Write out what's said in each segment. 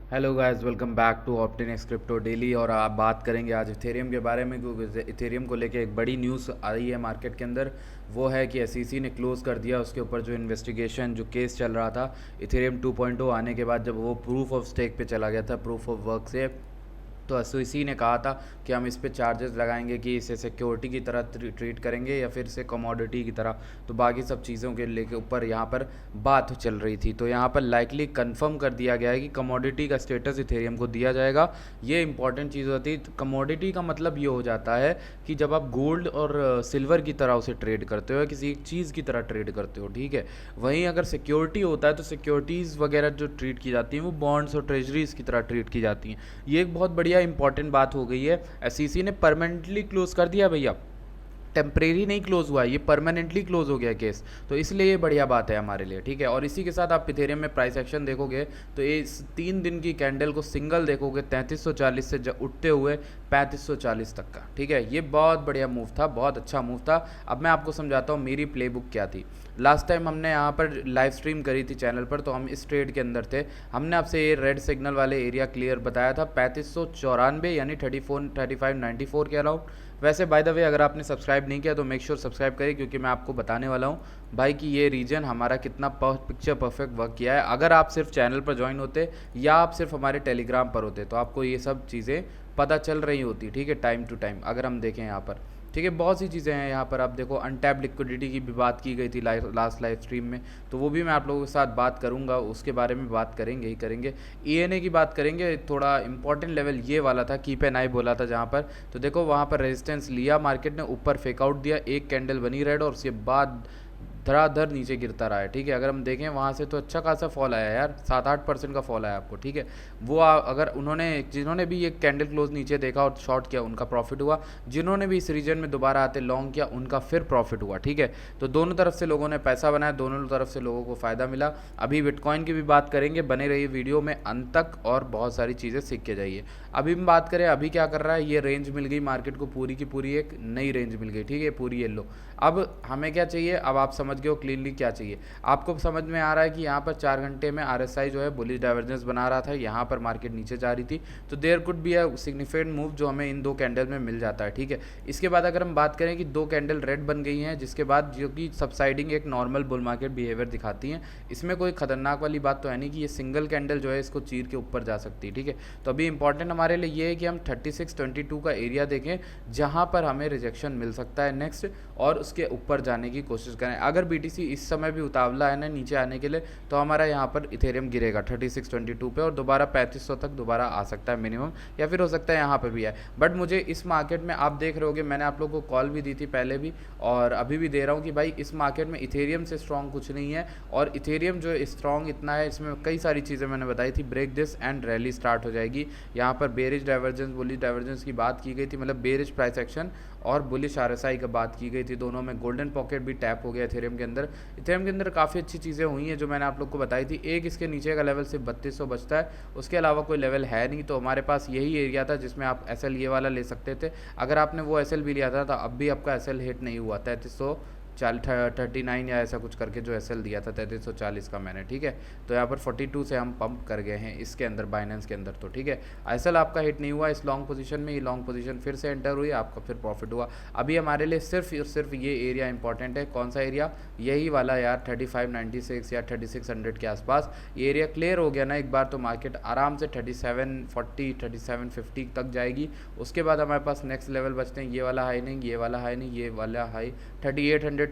Hello guys, welcome back to Optinex crypto daily. और आप बात करेंगे आज इथेरियम के बारे में, क्योंकि इथेरियम को लेके एक बड़ी न्यूज़ आई है मार्केट के अंदर। वो है कि एसईसी ने क्लोज़ कर दिया उसके ऊपर जो इन्वेस्टिगेशन, जो केस चल रहा था इथेरियम 2.0 आने के बाद, जब वो प्रूफ ऑफ स्टेक पे चला गया था, प्रूफ ऑफ वर्क से। तो एसईसी ने कहा था कि हम इस पे चार्जेस लगाएंगे, कि इसे सिक्योरिटी की तरह ट्रीट करेंगे या फिर इसे कमोडिटी की तरह। तो बाकी सब चीज़ों के लेके ऊपर यहाँ पर बात चल रही थी। तो यहाँ पर लाइकली कंफर्म कर दिया गया है कि कमोडिटी का स्टेटस इथेरियम को दिया जाएगा। ये इंपॉर्टेंट चीज़ होती है। कमोडिटी का मतलब ये हो जाता है कि जब आप गोल्ड और सिल्वर की तरह उसे ट्रेड करते हो या किसी एक चीज़ की तरह ट्रेड करते हो, ठीक है। वहीं अगर सिक्योरिटी होता है तो सिक्योरिटीज़ वगैरह जो ट्रीट की जाती हैं वो बॉन्ड्स और ट्रेजरीज की तरह ट्रीट की जाती हैं। ये एक बहुत बढ़िया इंपॉर्टेंट बात हो गई है। एसईसी ने परमानेंटली क्लोज कर दिया भैया, टेम्परेरी नहीं क्लोज हुआ, ये परमानेंटली क्लोज हो गया केस। तो इसलिए ये बढ़िया बात है हमारे लिए, ठीक है। और इसी के साथ आप इथेरियम में प्राइस एक्शन देखोगे तो ये 3 दिन की कैंडल को सिंगल देखोगे 3340 से उठते हुए 3540 तक का, ठीक है। ये बहुत बढ़िया मूव था, बहुत अच्छा मूव था। अब मैं आपको समझाता हूँ मेरी प्लेबुक क्या थी। लास्ट टाइम हमने यहाँ पर लाइव स्ट्रीम करी थी चैनल पर, तो हम इस ट्रेड के अंदर थे। हमने आपसे ये रेड सिग्नल वाले एरिया क्लियर बताया था 3594 यानी 3594 के अराउंड। वैसे बाय द वे, अगर आपने सब्सक्राइब नहीं किया तो मेक श्योर सब्सक्राइब करिए, क्योंकि मैं आपको बताने वाला हूँ भाई कि ये रीजन हमारा कितना पिक्चर परफेक्ट वर्क किया है। अगर आप सिर्फ चैनल पर ज्वाइन होते या आप सिर्फ हमारे टेलीग्राम पर होते तो आपको ये सब चीज़ें पता चल रही होती, ठीक है, टाइम टू टाइम। अगर हम देखें यहाँ पर, ठीक है, बहुत सी चीज़ें हैं यहाँ पर। आप देखो, अनटैप लिक्विडिटी की भी बात की गई थी लास्ट लाइव स्ट्रीम में, तो वो भी मैं आप लोगों के साथ बात करूँगा, उसके बारे में बात करेंगे ही करेंगे। ईएनए की बात करेंगे। थोड़ा इंपॉर्टेंट लेवल ये वाला था, कीप एन आई बोला था जहाँ पर। तो देखो वहाँ पर रेजिस्टेंस लिया मार्केट ने, ऊपर फेक आउट दिया, एक कैंडल बनी रेड और उसके बाद धड़ाधड़ नीचे गिरता रहा है, ठीक है। अगर हम देखें वहाँ से तो अच्छा खासा फॉल आया यार, 7-8% का फॉल आया आपको, ठीक है। वो अगर जिन्होंने भी ये कैंडल क्लोज नीचे देखा और शॉर्ट किया उनका प्रॉफिट हुआ, जिन्होंने भी इस रीजन में दोबारा आते लॉन्ग किया उनका फिर प्रॉफिट हुआ, ठीक है। तो दोनों तरफ से लोगों ने पैसा बनाया, दोनों तरफ से लोगों को फ़ायदा मिला। अभी बिटकॉइन की भी बात करेंगे, बने रहिए वीडियो में अंत तक और बहुत सारी चीज़ें सीख के जाइए। अभी हम बात करें अभी क्या कर रहा है, ये रेंज मिल गई मार्केट को, पूरी की पूरी एक नई रेंज मिल गई, ठीक है, पूरी येलो। अब हमें क्या चाहिए, अब आप समझ गए हो क्लीनली क्या चाहिए। आपको समझ में आ रहा है कि यहाँ पर 4 घंटे में आरएसआई जो है बुलिश डाइवर्जेंस बना रहा था, यहाँ पर मार्केट नीचे जा रही थी, तो there could be a significant move जो हमें इन 2 कैंडल में मिल जाता है, ठीक है। इसके बाद अगर हम बात करें कि 2 कैंडल रेड बन गई हैं, जिसके बाद जो कि सबसाइडिंग एक नॉर्मल बुल मार्केट बिहेवियर दिखाती हैं, इसमें कोई खतरनाक वाली बात तो है नहीं कि ये सिंगल कैंडल जो है इसको चीर के ऊपर जा सकती है, ठीक है। तो अभी इंपॉर्टेंट हमारे लिए ये है कि हम 3622 का एरिया देखें, जहाँ पर हमें रिजेक्शन मिल सकता है नेक्स्ट, और उसके ऊपर जाने की कोशिश करें। अगर बीटीसी इस समय भी उतावला है ना नीचे आने के लिए, तो हमारा यहाँ पर इथेरियम गिरेगा 3622 पे और दोबारा 3500 तक दोबारा आ सकता है मिनिमम, या फिर हो सकता है यहाँ पर भी आए। बट मुझे इस मार्केट में आप देख रहे होगे, मैंने आप लोगों को कॉल भी दी थी पहले भी और अभी भी दे रहा हूँ कि भाई इस मार्केट में इथेरियम से स्ट्रॉन्ग कुछ नहीं है। और इथेरियम जो स्ट्रॉन्ग इतना है, इसमें कई सारी चीज़ें मैंने बताई थी। Break this and rally start हो जाएगी। यहाँ पर बेरिश डाइवर्जेंस बुलिश डाइवर्जेंस की बात की गई थी, मतलब बेरिश प्राइस एक्शन और बुलिश आरएसआई की बात की गई थी। दोनों में गोल्डन पॉकेट भी टैप हो गया इथेरियम के अंदर। इथेरियम के अंदर काफ़ी अच्छी चीज़ें हुई हैं जो मैंने आप लोग को बताई थी। एक इसके नीचे का लेवल सिर्फ 3200 बचता है, उसके अलावा कोई लेवल है नहीं। तो हमारे पास यही एरिया था जिसमें आप एसएल ये वाला ले सकते थे। अगर आपने वो एसएल भी लिया था तो अब भी आपका एसएल हिट नहीं हुआ। 39 या ऐसा कुछ करके जो एसएल दिया था 3340 का मैंने, ठीक है। तो यहाँ पर 42 से हम पंप कर गए हैं इसके अंदर, बाइनेंस के अंदर, तो ठीक है। एसएल आपका हिट नहीं हुआ इस लॉन्ग पोजीशन में, ये लॉन्ग पोजीशन फिर से एंटर हुई, आपका फिर प्रॉफिट हुआ। अभी हमारे लिए सिर्फ और सिर्फ ये एरिया इंपॉर्टेंट है। कौन सा एरिया, यही वाला यार 3596 या 3600 के आसपास। ये एरिया क्लियर हो गया ना एक बार, तो मार्केट आराम से 3740 3750 तक जाएगी। उसके बाद हमारे पास नेक्स्ट लेवल बचते हैं, ये वाला हाई नहीं, ये वाला हाई नहीं, ये वाला हाई 3820,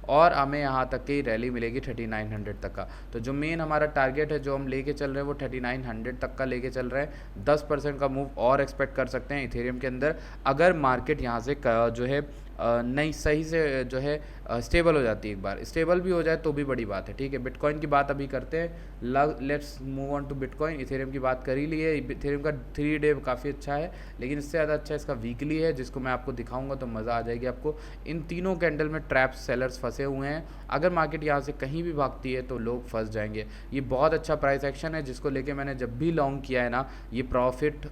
और हमें यहाँ तक की रैली मिलेगी 3900 तक का। तो जो मेन हमारा टारगेट है जो हम लेके चल रहे हैं वो 3900 तक का लेके चल रहे हैं। 10% का मूव और एक्सपेक्ट कर सकते हैं इथेरियम के अंदर, अगर मार्केट यहाँ से जो है नहीं सही से जो है स्टेबल हो जाती है। एक बार स्टेबल भी हो जाए तो भी बड़ी बात है, ठीक है। बिटकॉइन की बात अभी करते हैं, let's move on to Bitcoin. Ethereum की बात कर ही ली है। इथेरियम का 3 डे काफ़ी अच्छा है, लेकिन इससे ज़्यादा अच्छा इसका वीकली है, जिसको मैं आपको दिखाऊंगा तो मज़ा आ जाएगी आपको। इन तीनों कैंडल में ट्रैप सेलर्स फंसे हुए हैं। अगर मार्केट यहाँ से कहीं भी भागती है तो लोग फंस जाएंगे। ये बहुत अच्छा प्राइस एक्शन है जिसको लेके मैंने जब भी लॉन्ग किया है ना, ये प्रॉफिट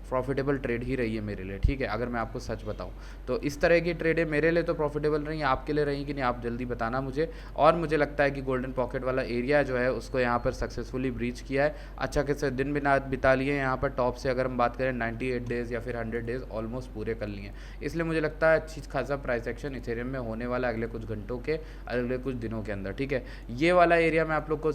प्रॉफिटेबल ट्रेड ही रही है मेरे लिए, ठीक है, अगर मैं आपको सच बताऊं तो इस तरह की ट्रेडें मेरे लिए तो प्रॉफिटेबल रही हैं, आपके लिए रही कि नहीं आप जल्दी बताना मुझे। और मुझे लगता है कि गोल्डन पॉकेट वाला एरिया जो है उसको यहाँ पर सक्सेसफुली ब्रीच किया है, अच्छा कैसे दिन बिता लिए यहाँ पर टॉप से, अगर हम बात करें 98 डेज़ या फिर 100 डेज़ ऑलमोस्ट पूरे कर लिए हैं। इसलिए मुझे लगता है अच्छी खासा प्राइस एक्शन इथेरियम में होने वाला है अगले कुछ घंटों के, अगले कुछ दिनों के अंदर, ठीक है। ये वाला एरिया मैं आप लोगों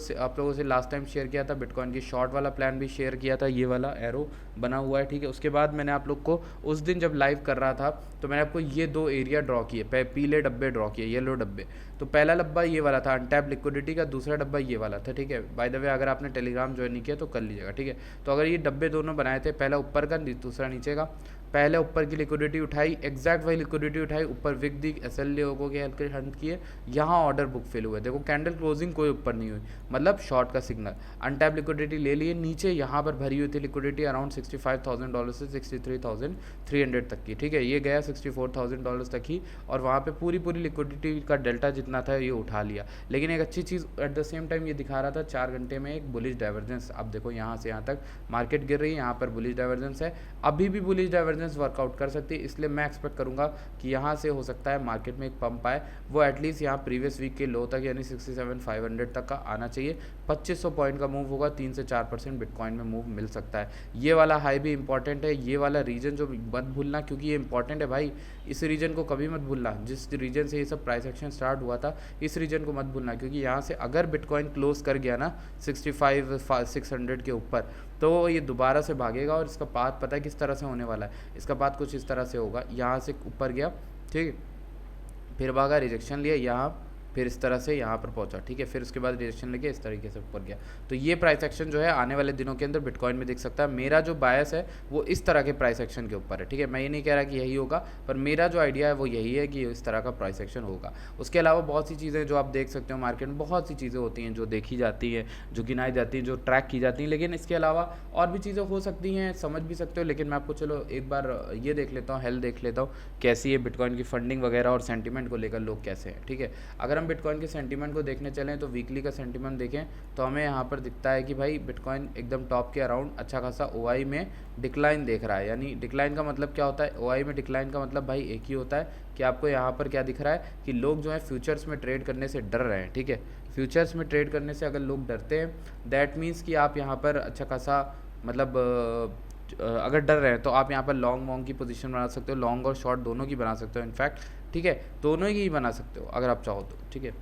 से लास्ट टाइम शेयर किया था, बिटकॉइन की शॉर्ट वाला प्लान भी शेयर किया था, ये वाला एरो बना हुआ है, ठीक है। उसके बाद मैंने आप लोग को उस दिन जब लाइव कर रहा था तो मैंने आपको ये दो एरिया ड्रॉ किए, पीले डब्बे ड्रॉ किए, येलो डब्बे। तो पहला डब्बा ये वाला था अनटैप लिक्विडिटी का, दूसरा डब्बा ये वाला था, ठीक है। बाय द वे अगर आपने टेलीग्राम ज्वाइन नहीं किया तो कर लीजिएगा, ठीक है। तो अगर ये डब्बे दोनों बनाए थे, पहला ऊपर का दूसरा नीचे का, पहले ऊपर की लिक्विडिटी उठाई, एग्जैक्ट वही लिक्विडिटी उठाई, ऊपर विक दी, एस एल लोगों के हल्के हंट किए, यहाँ ऑर्डर बुक फिल हुए, देखो कैंडल क्लोजिंग कोई ऊपर नहीं हुई, मतलब शॉर्ट का सिग्नल। अनटैप लिक्विडिटी ले लिए, नीचे यहाँ पर भरी हुई थी लिक्विडिटी अराउंड $65,000 से 63,300 तक की, ठीक है। ये गया $64,000 तक ही, और वहाँ पे पूरी लिक्विडिटी का डेल्टा जितना था ये उठा लिया। लेकिन एक अच्छी चीज़ एट द सेम टाइम ये दिखा रहा था 4 घंटे में एक बुलिश डाइवर्जेंस। अब देखो यहाँ से यहाँ तक मार्केट गिर रही है, यहाँ पर बुलिश डाइवर्जेंस है, अभी भी बुलिश डाइवर्जेंस वर्कआउट कर सकती है, इसलिए मैं एक्सपेक्ट करूंगा कि यहाँ से हो सकता है मार्केट में एक पंप आए, वो एटलीस्ट यहाँ प्रीवियस वीक के लो तक यानी 67,500 तक का आना चाहिए। 2500 पॉइंट का मूव होगा, 3 से 4% बिटकॉइन में मूव मिल सकता है। ये वाला हाई भी इंपॉर्टेंट है, ये वाला रीजन जो मत भूलना, क्योंकि ये इंपॉर्टेंट है भाई, इस रीजन को कभी मत भूलना, जिस रीजन से ये सब प्राइस एक्शन स्टार्ट हुआ था इस रीजन को मत भूलना, क्योंकि यहाँ से अगर बिटकॉइन क्लोज कर गया ना 65,600 के ऊपर तो ये दोबारा से भागेगा, और इसका पाथ पता है किस तरह से होने वाला है, इसका पाथ कुछ इस तरह से होगा, यहाँ से ऊपर गया, ठीक है, फिर भागा, रिजेक्शन लिया यहाँ, फिर इस तरह से यहाँ पर पहुँचा, ठीक है, फिर उसके बाद रिजेक्शन लेके इस तरीके से ऊपर गया। तो ये प्राइस एक्शन जो है आने वाले दिनों के अंदर बिटकॉइन में दिख सकता है। मेरा जो बायस है वो इस तरह के प्राइस एक्शन के ऊपर है, ठीक है। मैं ये नहीं कह रहा कि यही होगा, पर मेरा जो आइडिया है वो यही है कि इस तरह का प्राइस एक्शन होगा। उसके अलावा बहुत सी चीज़ें जो आप देख सकते हो मार्केट में, बहुत सी चीज़ें होती हैं जो देखी जाती हैं, जो गिनाई जाती हैं, जो ट्रैक की जाती हैं, लेकिन इसके अलावा और भी चीज़ें हो सकती हैं, समझ भी सकते हो। लेकिन मैं आपको चलो एक बार ये देख लेता हूँ, हेल्थ देख लेता हूँ कैसी है बिटकॉइन की, फंडिंग वगैरह और सेंटीमेंट को लेकर लोग कैसे हैं, ठीक है। अगर हम बिटकॉइन के सेंटीमेंट को देखने चलें तो वीकली का सेंटीमेंट देखें तो हमें यहाँ पर दिखता है कि भाई बिटकॉइन एकदम टॉप के अराउंड अच्छा खासा ओआई में डिक्लाइन देख रहा है। यानी डिक्लाइन का मतलब क्या होता है, ओआई में डिक्लाइन का मतलब भाई एक ही होता है कि आपको यहाँ पर क्या दिख रहा है कि लोग जो है फ्यूचर्स में ट्रेड करने से डर रहे हैं, ठीक है। फ्यूचर्स में ट्रेड करने से अगर लोग डरते हैं, दैट मीन्स कि आप यहाँ पर अच्छा खासा मतलब अगर डर रहे हैं तो आप यहाँ पर लॉन्ग वॉन्ग की पोजीशन बना सकते हो, लॉन्ग और शॉर्ट दोनों की बना सकते हो इनफैक्ट, ठीक है, दोनों की ही बना सकते हो अगर आप चाहो तो, ठीक है।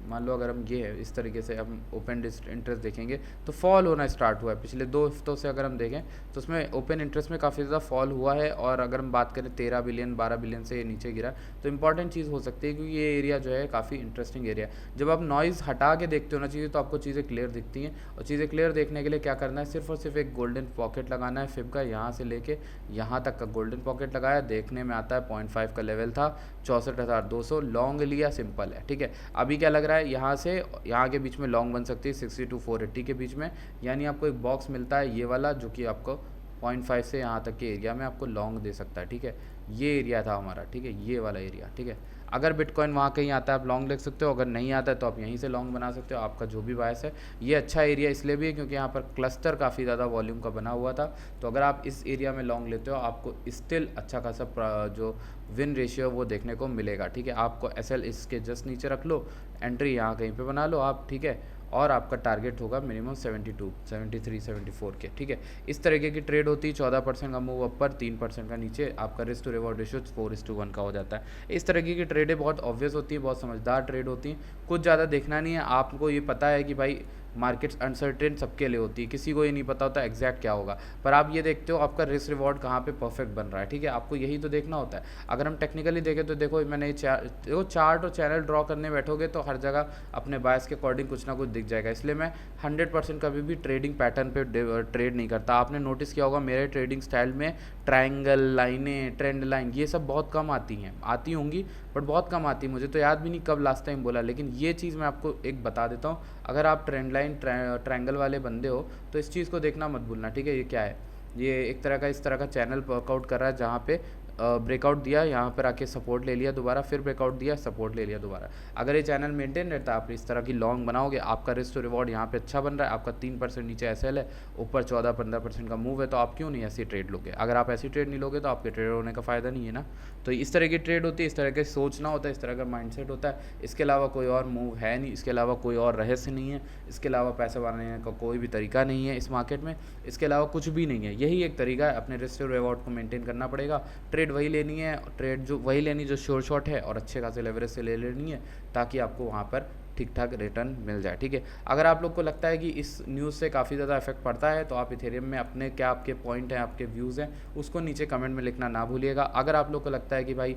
मान लो अगर हम ये है इस तरीके से हम ओपन इंटरेस्ट देखेंगे तो फॉल होना स्टार्ट हुआ है पिछले 2 हफ्तों से। अगर हम देखें तो उसमें ओपन इंटरेस्ट में काफ़ी ज़्यादा फॉल हुआ है, और अगर हम बात करें 13 बिलियन 12 बिलियन से ये नीचे गिरा, तो इंपॉर्टेंट चीज़ हो सकती है क्योंकि ये एरिया जो है काफ़ी इंटरेस्टिंग एरिया है। जब आप नॉइज़ हटा के देखते हो ना चीज़ें तो आपको चीज़ें क्लियर दिखती हैं, और चीज़ें क्लियर देखने के लिए क्या करना है, सिर्फ और सिर्फ एक गोल्डन पॉकेट लगाना है फिब का, यहाँ से लेके यहाँ तक का गोल्डन पॉकेट लगाया, देखने में आता है 0.5 का लेवल था, 64,200 लॉन्ग लिया, सिंपल है, ठीक है। अभी क्या लग रहा है, यहाँ से यहाँ के बीच में लॉन्ग बन सकती है 60 to 480 के बीच में, यानी आपको एक बॉक्स मिलता है ये वाला जो कि आपको 0.5 से यहाँ तक के एरिया में आपको लॉन्ग दे सकता है, ठीक है। ये एरिया था हमारा, ठीक है, ये वाला एरिया, ठीक है। अगर बिटकॉइन वहाँ कहीं आता है आप लॉन्ग ले सकते हो, अगर नहीं आता है तो आप यहीं से लॉन्ग बना सकते हो, आपका जो भी बायस है। ये अच्छा एरिया इसलिए भी है क्योंकि यहाँ पर क्लस्टर काफ़ी ज़्यादा वॉल्यूम का बना हुआ था, तो अगर आप इस एरिया में लॉन्ग लेते हो आपको स्टिल अच्छा खासा जो विन रेशियो वो देखने को मिलेगा, ठीक है। आपको एसएल इसके जस्ट नीचे रख लो, एंट्री यहाँ कहीं पे बना लो आप, ठीक है, और आपका टारगेट होगा मिनिमम 72, 73, 74 के, ठीक है। इस तरीके की ट्रेड होती है, 14% का मूव ऊपर, 3% का नीचे, आपका रिस्क टू रिवॉर्ड रेशियो 4:1 का हो जाता है। इस तरीके की ट्रेडें बहुत ऑब्वियस होती हैं, बहुत समझदार ट्रेड होती हैं, कुछ ज़्यादा देखना नहीं है। आपको ये पता है कि भाई मार्केट्स अनसर्टेन सबके लिए होती है, किसी को ये नहीं पता होता एग्जैक्ट क्या होगा, पर आप ये देखते हो आपका रिस्क रिवॉर्ड कहाँ पे परफेक्ट बन रहा है, ठीक है। आपको यही तो देखना होता है। अगर हम टेक्निकली देखें तो देखो मैंने देखो चार्ट और चैनल ड्रॉ करने बैठोगे तो हर जगह अपने बायस के अकॉर्डिंग कुछ ना कुछ दिख जाएगा, इसलिए मैं 100% कभी भी ट्रेडिंग पैटर्न पे ट्रेड नहीं करता। आपने नोटिस किया होगा मेरे ट्रेडिंग स्टाइल में ट्रायंगल लाइनें, ट्रेंड लाइन, ये सब बहुत कम आती हैं, आती होंगी बट बहुत कम आती, मुझे तो याद भी नहीं कब लास्ट टाइम बोला, लेकिन ये चीज़ मैं आपको एक बता देता हूँ। अगर आप ट्रेंड लाइन ट्रायंगल वाले बंदे हो तो इस चीज़ को देखना मत भूलना, ठीक है। ये क्या है, ये एक तरह का इस तरह का चैनल वर्कआउट कर रहा है जहाँ पे ब्रेकआउट दिया, यहाँ पर आके सपोर्ट ले लिया दोबारा, फिर ब्रेकआउट दिया, सपोर्ट ले लिया दोबारा। अगर ये चैनल मेंटेन रहता है, आप इस तरह की लॉन्ग बनाओगे, आपका रिस्क टू रिवॉर्ड यहाँ पे अच्छा बन रहा है, आपका 3% नीचे एसएल है, ऊपर 14-15% का मूव है, तो आप क्यों नहीं ऐसी ट्रेड लोगे? अगर आप ऐसी ट्रेड नहीं लोगे तो आपके ट्रेड होने का फ़ायदा नहीं है ना। तो इस तरह की ट्रेड होती है, इस तरह के सोचना होता है, इस तरह का माइंडसेट होता है। इसके अलावा कोई और मूव है नहीं, इसके अलावा कोई और रहस्य नहीं है, इसके अलावा पैसे बनाने का कोई भी तरीका नहीं है इस मार्केट में, इसके अलावा कुछ भी नहीं है। यही एक तरीका है, अपने रिस्क टू रिवॉर्ड को मेंटेन करना पड़ेगा। ट्रेड वही लेनी है, ट्रेड जो वही लेनी जो श्योर शॉट है और अच्छे खासे लेवरेज से ले लेनी है, ताकि आपको वहाँ पर ठीक ठाक रिटर्न मिल जाए। ठीक है, अगर आप लोग को लगता है कि इस न्यूज़ से काफ़ी ज़्यादा इफेक्ट पड़ता है, तो आप इथेरियम में अपने क्या आपके पॉइंट हैं, आपके व्यूज़ हैं, उसको नीचे कमेंट में लिखना ना भूलिएगा। अगर आप लोग को लगता है कि भाई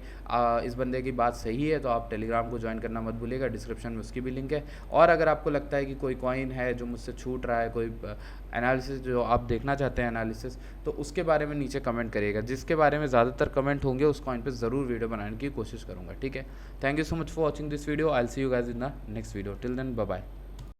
इस बंदे की बात सही है, तो आप टेलीग्राम को ज्वाइन करना मत भूलिएगा, डिस्क्रिप्शन में उसकी भी लिंक है। और अगर आपको लगता है कि कोई कॉइन है जो मुझसे छूट रहा है, कोई एनालिसिस जो आप देखना चाहते हैं एनालिसिस, तो उसके बारे में नीचे कमेंट करिएगा। जिसके बारे में ज़्यादातर कमेंट होंगे उस कॉइन पे ज़रूर वीडियो बनाने की कोशिश करूँगा। ठीक है, thank you so much for watching this video. I will see you guys in the next video. Till then bye bye.